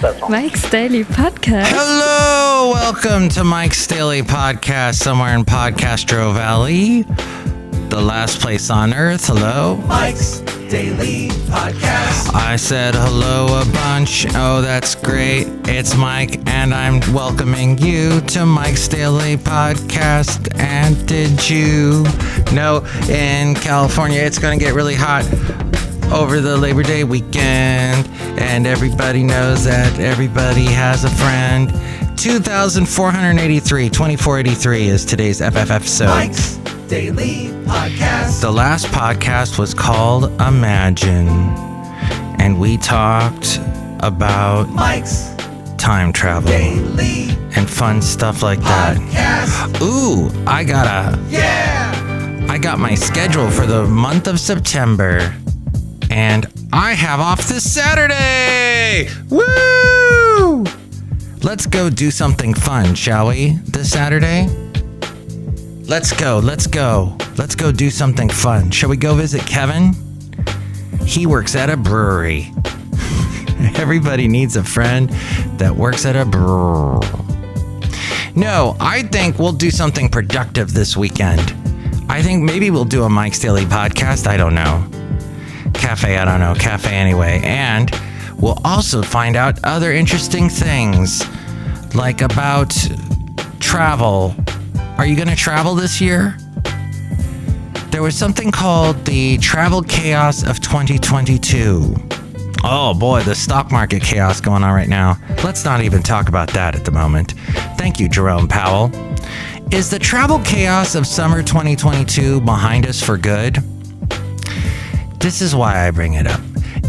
Mike's Daily Podcast. Hello, welcome to Mike's Daily Podcast, somewhere in Podcastro Valley, the last place on earth. Hello, Mike's Daily Podcast. I said hello a bunch. Oh, that's great. It's Mike, and I'm welcoming you to Mike's Daily Podcast. And did you know in California it's going to get really hot over the Labor Day weekend, and everybody knows that everybody has a friend. 2483 is today's FF episode. Mike's Daily Podcast. The last podcast was called Imagine, and we talked about Mike's time travel Daily and fun stuff like that. Podcast. Ooh, I got my schedule for the month of September, and I have off this Saturday. Woo! Let's go do something fun, shall we? This Saturday? Let's go do something fun. Shall we go visit Kevin? He works at a brewery. Everybody needs a friend that works at a brewery. No, I think we'll do something productive this weekend. I think maybe we'll do a Mike's Daily Podcast. I don't know. Cafe anyway. And we'll also find out other interesting things, like about travel. Are you going to travel this year? There was something called the Travel Chaos of 2022. Oh boy, the stock market chaos going on right now. Let's not even talk about that at the moment. Thank you, Jerome Powell. Is the travel chaos of summer 2022 behind us for good? This is why I bring it up.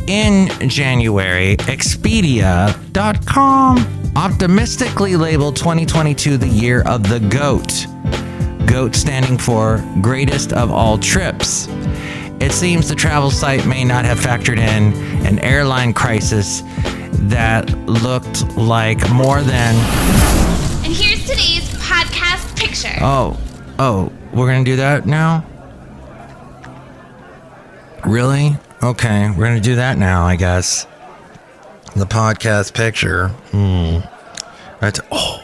In January, Expedia.com optimistically labeled 2022 the year of the GOAT. GOAT standing for greatest of all trips. It seems the travel site may not have factored in an airline crisis that looked like more than... And here's today's podcast picture. Oh, we're going to do that now? Really? Okay, we're going to do that now, I guess. The podcast picture. Right. Oh,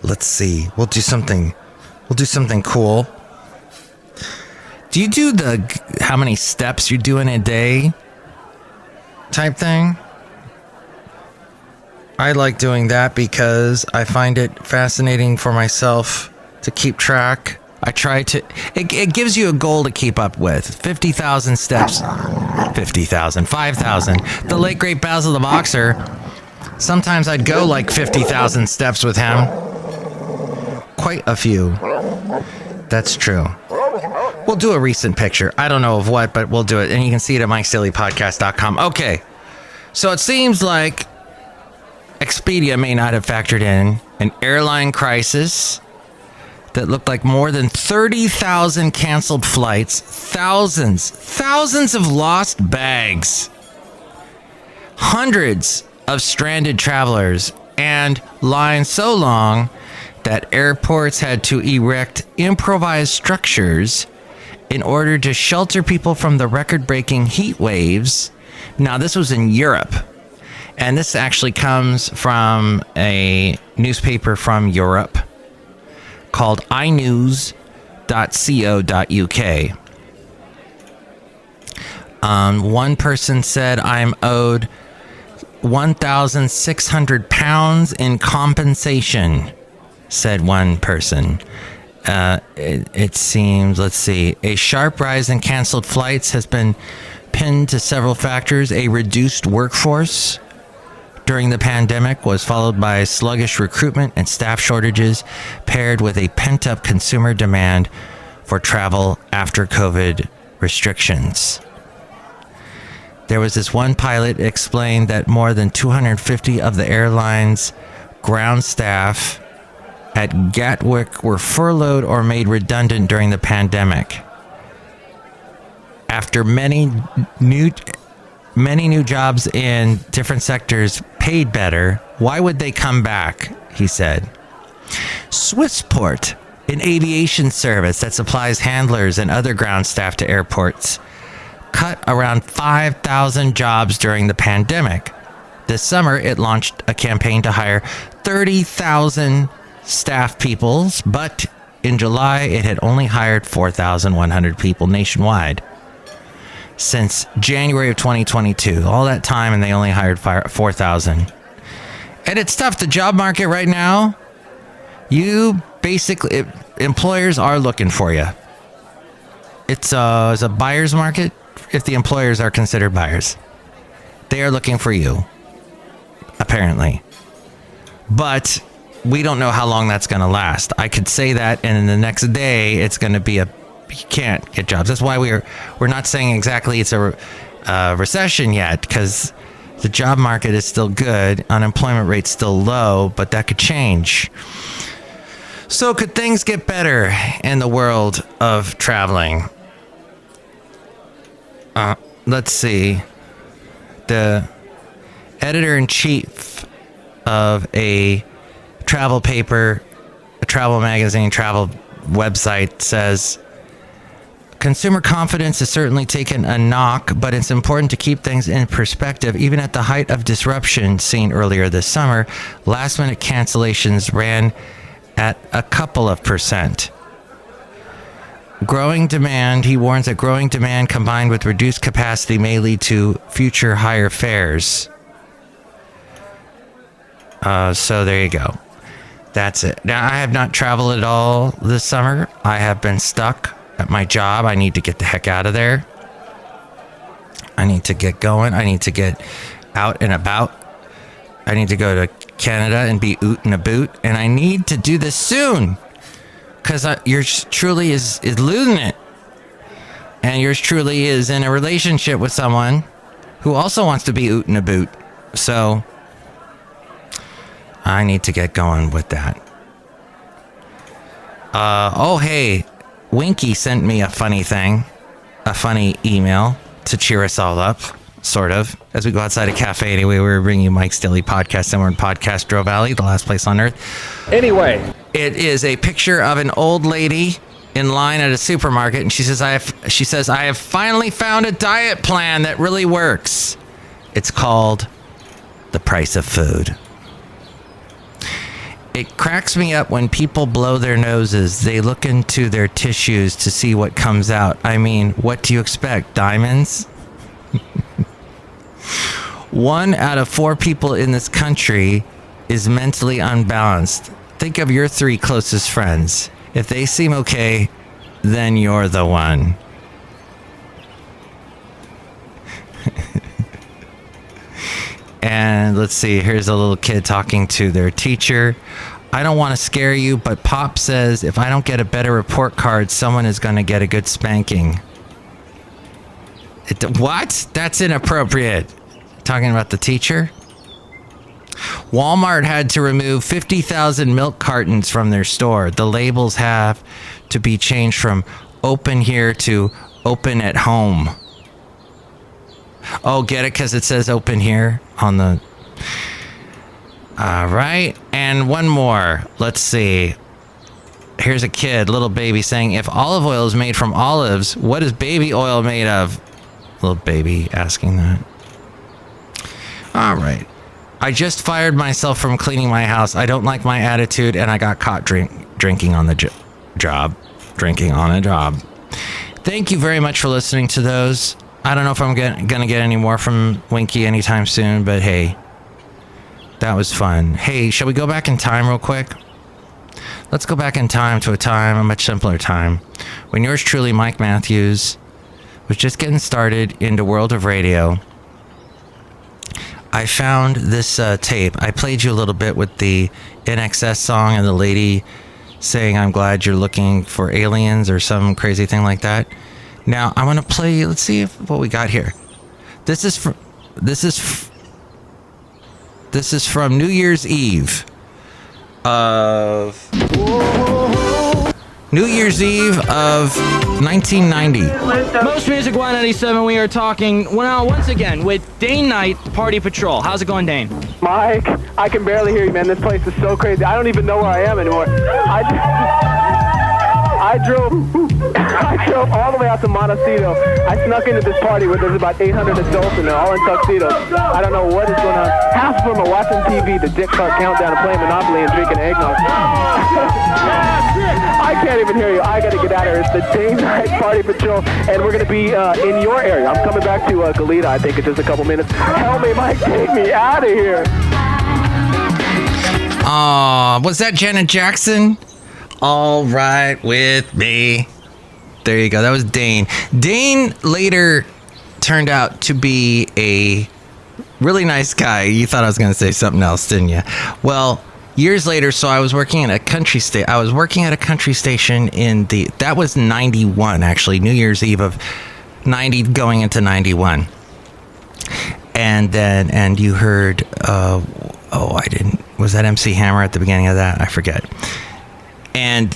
let's see. We'll do something cool. Do you do the how many steps you do in a day type thing? I like doing that because I find it fascinating for myself to keep track. I try to, it gives you a goal to keep up with. 50,000 steps. 50,000, 5,000. The late great Basil the Boxer, sometimes I'd go like 50,000 steps with him. Quite a few. That's true. We'll do a recent picture. I don't know of what, but we'll do it. And you can see it at Mike'sDailyPodcast.com. Okay. So it seems like Expedia may not have factored in an airline crisis that looked like more than 30,000 canceled flights, thousands of lost bags, hundreds of stranded travelers, and lines so long that airports had to erect improvised structures in order to shelter people from the record-breaking heat waves. Now, this was in Europe, and this actually comes from a newspaper from Europe called inews.co.uk. One person said, I'm owed 1,600 pounds in compensation, said one person. It seems, let's see, a sharp rise in canceled flights has been pinned to several factors. A reduced workforce during the pandemic was followed by sluggish recruitment and staff shortages, paired with a pent-up consumer demand for travel after COVID restrictions. There was this one pilot explained that more than 250 of the airline's ground staff at Gatwick were furloughed or made redundant during the pandemic. After many new jobs in different sectors paid better, why would they come back, he said. Swissport, an aviation service that supplies handlers and other ground staff to airports, cut around 5,000 jobs during the pandemic. This summer, it launched a campaign to hire 30,000 staff people, but in July, it had only hired 4,100 people nationwide. Since January of 2022, all that time, and they only hired 4,000. And it's tough. The job market right now, employers are looking for you. It's a buyer's market if the employers are considered buyers. They are looking for you, apparently. But we don't know how long that's going to last. I could say that, and in the next day, it's going to be you can't get jobs. That's why we're not saying exactly it's a recession yet, because the job market is still good. Unemployment rate's still low, but that could change. So could things get better in the world of traveling? Let's see. The editor-in-chief of a travel paper, a travel magazine, travel website says, consumer confidence has certainly taken a knock, but it's important to keep things in perspective. Even at the height of disruption seen earlier this summer, last-minute cancellations ran at a couple of percent. Growing demand, he warns that growing demand combined with reduced capacity may lead to future higher fares. So there you go. That's it. Now, I have not traveled at all this summer. I have been stuck at my job. I need to get the heck out of there. I need to get going. I need to get out and about. I need to go to Canada and be oot and a boot. And I need to do this soon. Because yours truly is losing it. And yours truly is in a relationship with someone who also wants to be oot and a boot. So I need to get going with that. Hey, Winky sent me a funny email to cheer us all up, sort of. As we go outside a cafe anyway, we're bringing you Mike's Daily Podcast, and we're in Podcastro Valley, the last place on earth. Anyway. It is a picture of an old lady in line at a supermarket, and she says, I have finally found a diet plan that really works. It's called The Price of Food. It cracks me up when people blow their noses. They look into their tissues to see what comes out. I mean, what do you expect? Diamonds? 1 out of 4 people in this country is mentally unbalanced. Think of your 3 closest friends. If they seem okay, then you're the one. And let's see, here's a little kid talking to their teacher. I don't want to scare you, but Pop says if I don't get a better report card, someone is going to get a good spanking. What? That's inappropriate. Talking about the teacher? Walmart had to remove 50,000 milk cartons from their store. The labels have to be changed from open here to open at home. Oh, get it? Because it says open here on the... All right. And one more. Let's see. Here's a kid, little baby, saying, if olive oil is made from olives, what is baby oil made of? Little baby asking that. All right. I just fired myself from cleaning my house. I don't like my attitude, and I got caught drinking on the job. Drinking on a job. Thank you very much for listening to those. I don't know if I'm going to get any more from Winky anytime soon, but hey, that was fun. Hey, shall we go back in time real quick? Let's go back in time to a much simpler time, when yours truly, Mike Matthews, was just getting started in the world of radio. I found this tape. I played you a little bit with the NXS song and the lady saying, I'm glad you're looking for aliens or some crazy thing like that. Now, I want to play, let's see what we got here. This is from New Year's Eve of 1990. Most Music 197, we are talking now once again with Dane Knight, Party Patrol. How's it going, Dane? Mike, I can barely hear you, man. This place is so crazy. I don't even know where I am anymore. I drove drove all the way out to Montecito. I snuck into this party where there's about 800 adults in there, all in tuxedos. I don't know what is going on. Half of them are watching TV, the Dick Clark Countdown, and playing Monopoly and drinking eggnog. I can't even hear you. I got to get out of here. It's the Day Night Party Patrol, and we're going to be in your area. I'm coming back to Goleta, I think, in just a couple minutes. Help me, Mike. Take me out of here. Was that Janet Jackson? All right with me. There you go. That was Dane. Dane later turned out to be a really nice guy. You thought I was going to say something else, didn't you? Well, years later, so I was working at a country station. I was working at a country station that was 91, actually, New Year's Eve of 90 going into 91. And you heard, was that MC Hammer at the beginning of that? I forget. And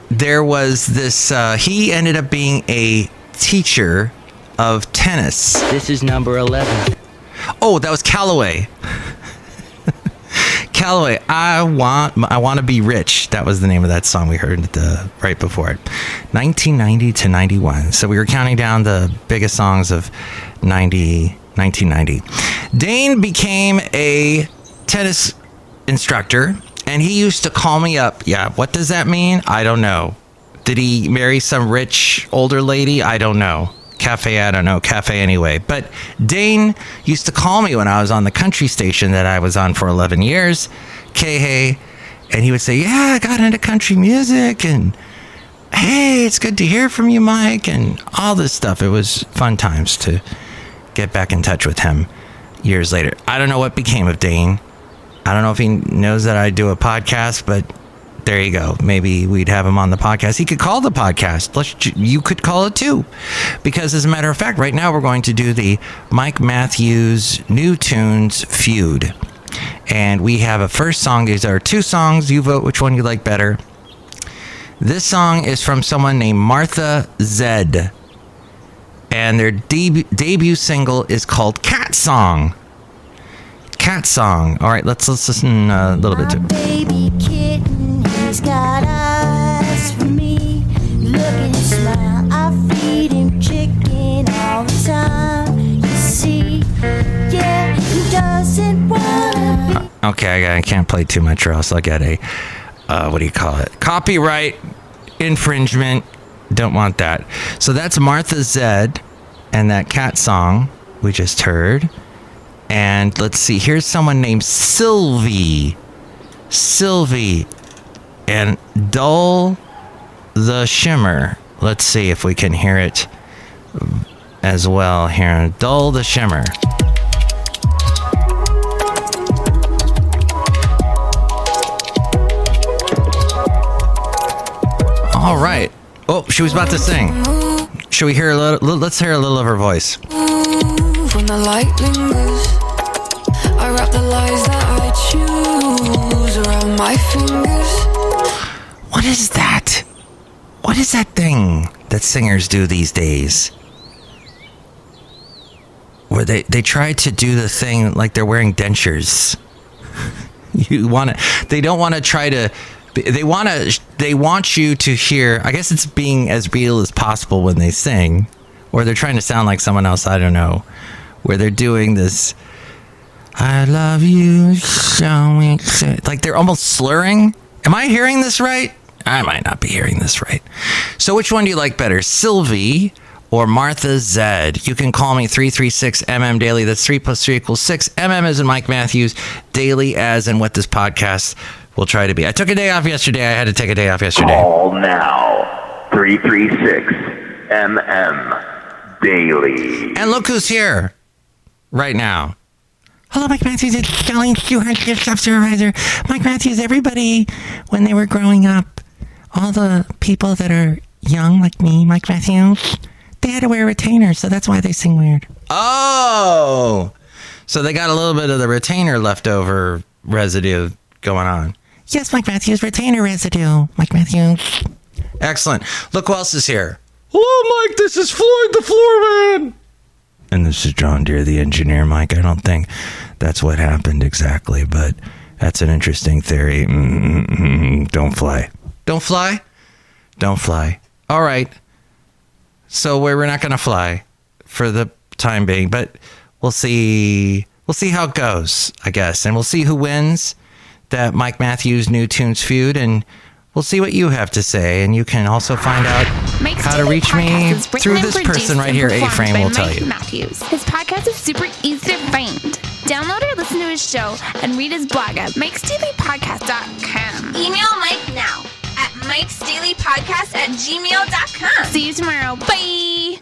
there was this, he ended up being a teacher of tennis. This is number 11. Oh, that was Calloway. Calloway, I want to be rich. That was the name of that song we heard right before it. 1990 to 91. So we were counting down the biggest songs of 1990. Dane became a tennis instructor, and he used to call me up. Yeah, what does that mean? I don't know. Did he marry some rich older lady? I don't know. Cafe, I don't know. Cafe anyway. But Dane used to call me when I was on the country station that I was on for 11 years, K-Hey, and he would say, yeah, I got into country music, and hey, it's good to hear from you, Mike, and all this stuff. It was fun times to get back in touch with him years later. I don't know what became of Dane. I don't know if he knows that I do a podcast, but there you go. Maybe we'd have him on the podcast. He could call the podcast. You could call it too. Because as a matter of fact, right now we're going to do the Mike Matthews New Tunes Feud. And we have a first song. These are two songs. You vote which one you like better. This song is from someone named Martha Zed. And their debut single is called Cat Song. Cat Song. All right, let's listen a little bit to it. Baby kitten, he's got eyes for me. Look at his smile, I feed him chicken all the time. You see, yeah, he doesn't wanna be. Okay, I can't play too much or else I'll get a, what do you call it? Copyright infringement. Don't want that. So that's Martha Zed and that Cat Song we just heard. And let's see, here's someone named Sylvie and Dull the Shimmer. Let's see if we can hear it as well here. Dull the Shimmer. All right. Oh, she was about to sing. Should we hear a little? Let's hear a little of her voice. When the light lingers, I wrap the lies that I choose around my fingers. What is that? What is that thing that singers do these days? Where they try to do the thing like they're wearing dentures. They don't want to try to. They want you to hear. I guess it's being as real as possible when they sing, or they're trying to sound like someone else. I don't know. Where they're doing this, I love you so much. Like they're almost slurring. Am I hearing this right? I might not be hearing this right. So which one do you like better, Sylvie or Martha Zed? You can call me 336MM Daily. That's 3 + 3 = 6. MM as in Mike Matthews. Daily as in what this podcast will try to be. I took a day off yesterday. I had to take a day off yesterday. Call now. 336MM Daily. And look who's here right now. Hello, Mike Matthews. It's Chely Shoehart, gift shop supervisor. Mike Matthews, everybody, when they were growing up, all the people that are young like me, Mike Matthews, they had to wear retainers, so that's why they sing weird. Oh! So they got a little bit of the retainer leftover residue going on. Yes, Mike Matthews, retainer residue. Mike Matthews. Excellent. Look who else is here. Hello, Mike. This is Floyd the Floorman. And this is John Deere, the engineer, Mike. I don't think that's what happened exactly, but that's an interesting theory. Don't fly. Don't fly? Don't fly. All right. So we're not going to fly for the time being, but we'll see how it goes, I guess. And we'll see who wins that Mike Matthews New Tunes feud, and we'll see what you have to say. And you can also find out how to reach me through this person right here. A-Frame will tell you. Matthews. His podcast is super easy to find. Download or listen to his show and read his blog at mikesdailypodcast.com. Email Mike now at mikesdailypodcast@gmail.com. See you tomorrow. Bye.